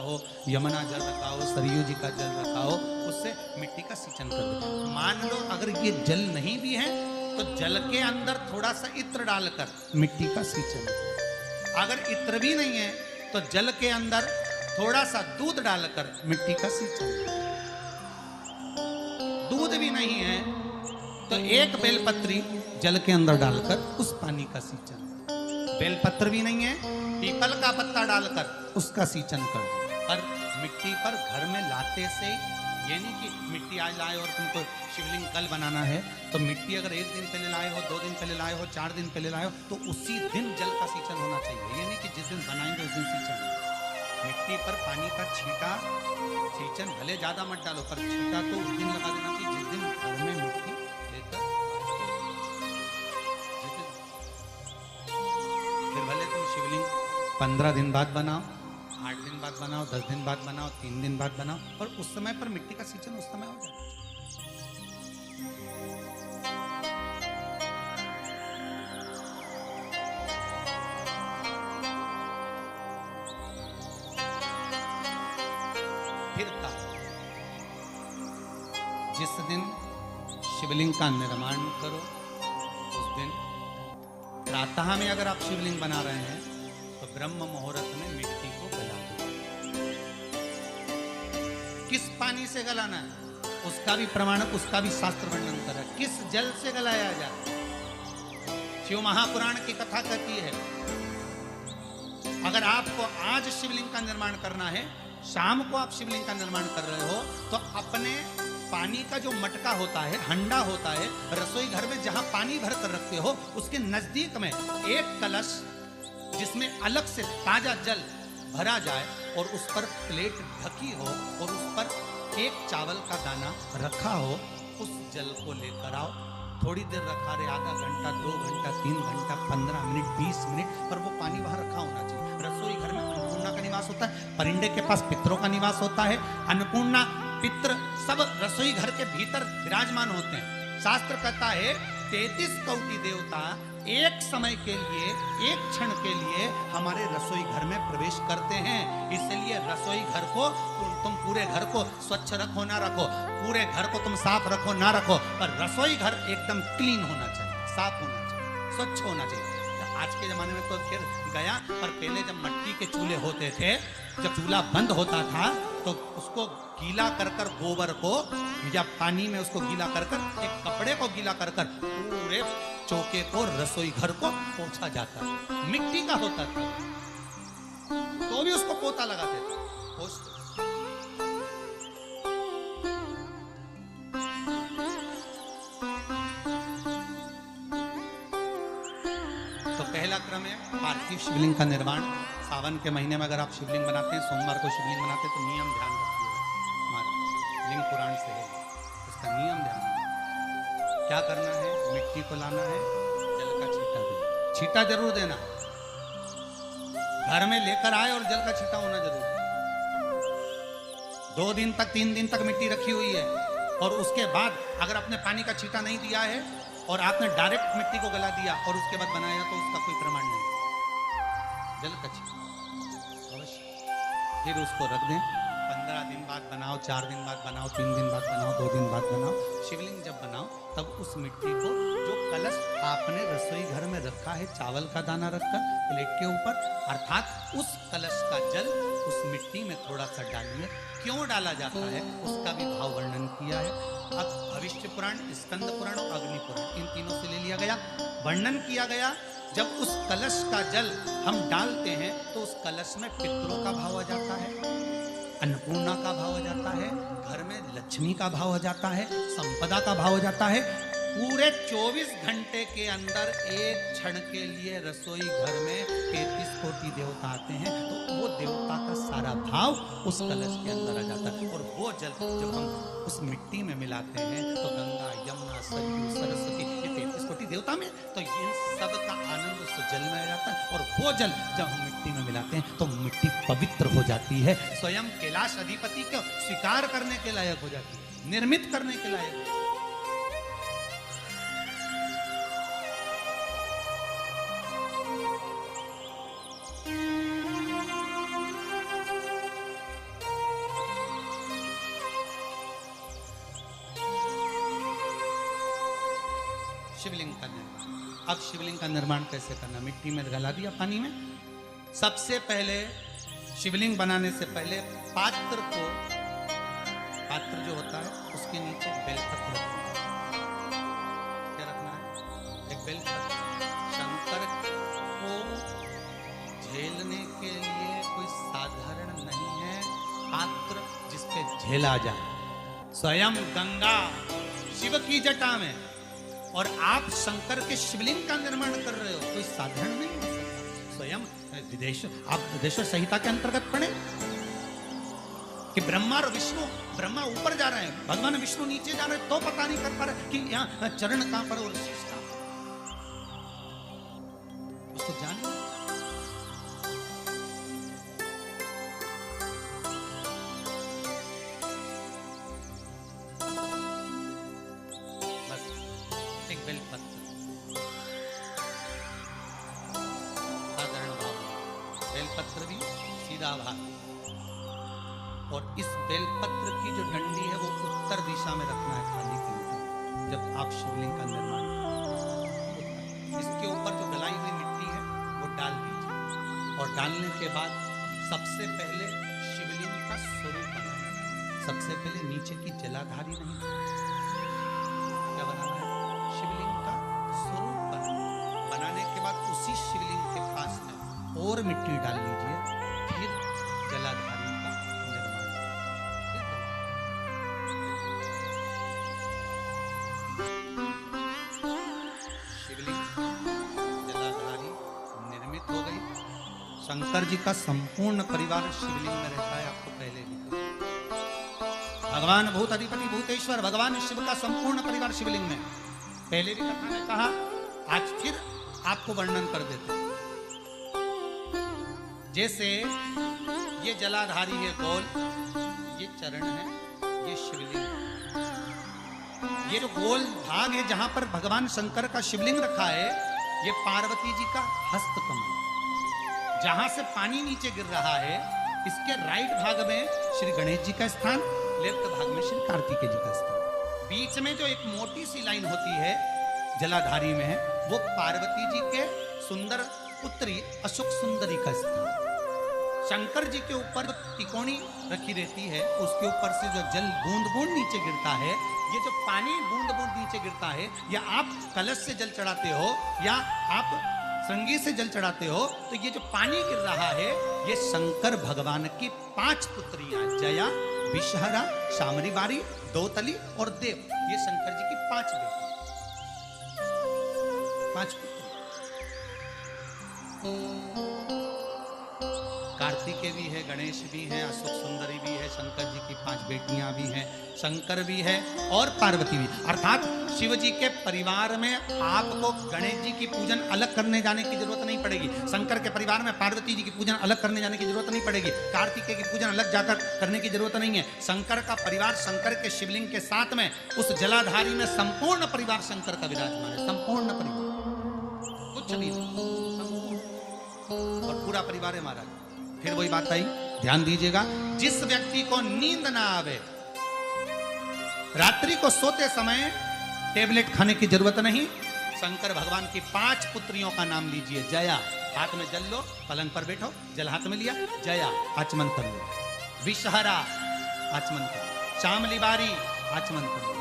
हो, यमुना जल रखा हो, सरयू जी का जल रखा हो, उससे मिट्टी का सिंचन कर दो। मान लो अगर ये जल नहीं भी है तो जल के अंदर थोड़ा सा इत्र डालकर मिट्टी का सिंचन। अगर इत्र भी नहीं है तो जल के अंदर थोड़ा सा दूध डालकर मिट्टी का सिंचन। दूध भी नहीं है तो एक बेलपत्री जल के अंदर डालकर उस पानी का सिंचन। बेलपत्र भी नहीं है, पीपल का पत्ता डालकर उसका सिंचन कर दो। पर मिट्टी पर घर में लाते से ये नहीं कि मिट्टी आज लाए और तुमको शिवलिंग कल बनाना है, तो मिट्टी अगर 1 दिन पहले लाए हो, 2 दिन पहले लाए हो, 4 दिन पहले लाए हो, तो उसी दिन जल का सिंचन होना चाहिए। ये नहीं कि जिस दिन बनाएंगे उस दिन सिंचन। मिट्टी पर पानी का छींटा सिंचन भले ज्यादा मत डालो, पर छींटा तो उस दिन लगा देना चाहिए जिस दिन घर में मिट्टी लेकर। फिर भले तुम शिवलिंग 15 दिन बाद बनाओ, 8 दिन बाद बनाओ, 10 दिन बाद बनाओ, 3 दिन बाद बनाओ, पर उस समय पर मिट्टी का सिंचन उस समय हो जाए। फिर का जिस दिन शिवलिंग का निर्माण करो उस दिन प्रातः में अगर आप शिवलिंग बना रहे हैं तो ब्रह्म मुहूर्त में मिट्टी को गला दो। किस पानी से गलाना है उसका भी प्रमाणक, उसका भी शास्त्र वर्णन कर है। किस जल से गलाया जाए, शिव महापुराण की कथा कहती है अगर आपको आज शिवलिंग का निर्माण करना है, शाम को आप शिवलिंग का निर्माण कर रहे हो, तो अपने पानी का जो मटका होता है, हंडा होता है, रसोई घर में जहां पानी भर कर रखते हो उसके नजदीक में एक कलश जिसमें अलग से ताजा जल भरा जाए और उस पर प्लेट ढकी हो और उस पर एक चावल का दाना रखा हो, उस जल को लेकर आओ। थोड़ी देर रखा रहे, आधा घंटा, 2 घंटा, 3 घंटा, 15 मिनट, 20 मिनट, पर वो पानी वहां रखा होना चाहिए। रसोई घर में अन्नपूर्णा का निवास होता है, परिंदे के पास पितरों का निवास होता है। अन्नपूर्णा, पित्र सब रसोई घर के भीतर विराजमान होते हैं। शास्त्र कहता है 33 कोटि देवता एक समय के लिए, एक क्षण के लिए हमारे रसोई घर में प्रवेश करते हैं। इसलिए रसोई घर को तुम पूरे घर को स्वच्छ रखो ना रखो, पूरे घर को तुम साफ रखो ना रखो, पर रसोई घर एकदम क्लीन होना चाहिए, साफ होना चाहिए, स्वच्छ होना चाहिए। आज के जमाने में तो फिर गया, पर पहले जब मिट्टी के चूल्हे होते थे, जब चूल्हा बंद होता था तो उसको गीला कर कर, गोबर को या पानी में उसको गीला कर कर, एक कपड़े को गीला कर कर पूरे चौके को, रसोई घर को पोंछा जाता था। मिट्टी का होता था तो भी उसको पोता लगाते थे, पोंछते। तो पहला क्रम है पार्थिव शिवलिंग का निर्माण। सावन के महीने में अगर आप शिवलिंग बनाते हैं, सोमवार को शिवलिंग बनाते हैं, तो नियम ध्यान रखिए, हमारा लिंग पुराण से है, इसका नियम ध्यान रखिए। क्या करना है, मिट्टी को लाना है, जल का छींटा देना, छींटा जरूर देना, घर में लेकर आए और जल का छींटा होना जरूर। 2 दिन तक, 3 दिन तक मिट्टी रखी हुई है और उसके बाद अगर आपने पानी का छींटा नहीं दिया है और आपने डायरेक्ट मिट्टी को गला दिया और उसके बाद बनाया, तो उसका कोई प्रमाण नहीं। जल का छींटा अवश्य, फिर उसको रख दें। 15 दिन बाद बनाओ, 4 दिन बाद बनाओ, 3 दिन बाद बनाओ, 2 दिन बाद बनाओ। शिवलिंग जब बनाओ तब उस मिट्टी को, जो कलश आपने रसोई घर में रखा है, चावल का दाना रखकर प्लेट के ऊपर, अर्थात उस कलश का जल उस मिट्टी में थोड़ा सा डालिए। क्यों डाला जाता है उसका भी भाव वर्णन किया है। अब भविष्य पुराण, स्कंद पुराण और अग्नि पुराण, इन तीनों से ले लिया गया, वर्णन किया गया। जब उस कलश का जल हम डालते हैं तो उस कलश में पितरों का भाव आ जाता है, अन्नपूर्णा का भाव हो जाता है, घर में लक्ष्मी का भाव हो जाता है, संपदा का भाव हो जाता है। पूरे 24 घंटे के अंदर एक क्षण के लिए रसोई घर में 33 कोटि देवता आते हैं, तो वो देवता का सारा भाव उस कलश के अंदर आ जाता है। और वो जल जब हम उस मिट्टी में मिलाते हैं तो गंगा, यमुना, सरयू, सरस्वती, ये 33 कोटि देवता में, तो इन सब का आनंद उस जल में आ जाता है। और वो जल जब हम मिट्टी में मिलाते हैं तो मिट्टी पवित्र हो जाती है, स्वयं कैलाश अधिपति को स्वीकार करने के लायक हो जाती है, निर्मित करने के लायक हो जाती है। शिवलिंग का निर्माण। अब शिवलिंग का निर्माण कैसे करना? मिट्टी में गला दिया पानी में। सबसे पहले शिवलिंग बनाने से पहले पात्र जो होता है उसके नीचे बेलपत्र रखना है। क्या रखना है? एक बेलपत्र। शंकर को झेलने के लिए कोई साधारण नहीं है पात्र जिसपे झेला जाए। स्वयं गंगा शिव की जटा में और आप शंकर के शिवलिंग का निर्माण कर रहे हो, कोई साधारण नहीं है। स्वयं आप विदेश संहिता के अंतर्गत पढ़े कि ब्रह्मा और विष्णु, ब्रह्मा ऊपर जा रहे हैं, भगवान विष्णु नीचे जा रहे हैं, तो पता नहीं कर पा रहे कि यहाँ चरण कहां पर और शीश कहां पर। उसको जानिए। बस एक बेलपत्र, साधारण भाव, बेलपत्र भी सीधा भाग, और इस बेलपत्र की जो डंडी है वो उत्तर दिशा में रखना है थाली के ऊपर जब आप शिवलिंग का निर्माण उत्तर। इसके ऊपर जो गलाई हुई मिट्टी है वो डाल दीजिए, और डालने के बाद सबसे पहले शिवलिंग का स्वरूप बनाना। सबसे पहले नीचे की जलाधारी नहीं, क्या बनाना है? शिवलिंग का स्वरूप बनाने के बाद उसी शिवलिंग के पास में और मिट्टी डाल लीजिए, फिर जलाधारी का निर्माण। शिवलिंग जलाधारी निर्मित हो गई। शंकर जी का संपूर्ण परिवार शिवलिंग में रहता है, आपको पहले भी कहा। भगवान भूत अधिपति भूतेश्वर भगवान शिव का संपूर्ण परिवार शिवलिंग में, पहले भी कथा ने कहा, आज फिर आपको वर्णन कर देते हैं। जैसे ये जलाधारी है गोल, ये चरण है, ये शिवलिंग। ये जो गोल भाग है जहां पर भगवान शंकर का शिवलिंग रखा है, ये पार्वती जी का हस्तकमल। जहां से पानी नीचे गिर रहा है, इसके राइट भाग में श्री गणेश जी का स्थान, लेफ्ट भाग में श्री कार्तिकेय जी का स्थान। बीच में जो एक मोटी सी लाइन होती है जलाधारी में, वो पार्वती जी के सुंदर पुत्री अशोक सुंदरी का स्थान। शंकर जी के ऊपर जो तिकोनी रखी रहती है, उसके ऊपर से जो जल बूंद बूंद नीचे गिरता है, ये जो पानी बूंद बूंद नीचे गिरता है, या आप कलश से जल चढ़ाते हो या आप श्रृंगी से जल चढ़ाते हो, तो ये जो पानी गिर रहा है, ये शंकर भगवान की 5 पुत्रियां, जया, विषहरा, शामरी बारी, दोतली और देव, ये शंकर जी की 5 बेटी, 5 पुत्र। कार्तिकेय भी है, गणेश भी है, अशोक सुंदरी भी है, शंकर जी की 5 बेटियां भी हैं, शंकर भी है और पार्वती भी। अर्थात शिव जी के परिवार में आपको गणेश जी की पूजन अलग करने जाने की जरूरत नहीं पड़ेगी, शंकर के परिवार में पार्वती जी की पूजन अलग करने जाने की जरूरत नहीं पड़ेगी, कार्तिकेय की पूजन अलग जाकर करने की जरूरत नहीं है। शंकर का परिवार शंकर के शिवलिंग के साथ में उस जलाधारी में संपूर्ण परिवार शंकर का विराजमान है, संपूर्ण परिवार, कुछ नहीं, और पूरा परिवार है महाराज। फिर वही बात आई, ध्यान दीजिएगा, जिस व्यक्ति को नींद ना आवे, रात्रि को सोते समय टेबलेट खाने की जरूरत नहीं, शंकर भगवान की 5 पुत्रियों का नाम लीजिए। जया, हाथ में जल लो, पलंग पर बैठो, जल हाथ में लिया, जया आचमन कर लो, विषहरा आचमन कर लो, शामली बारी आचमन कर लो,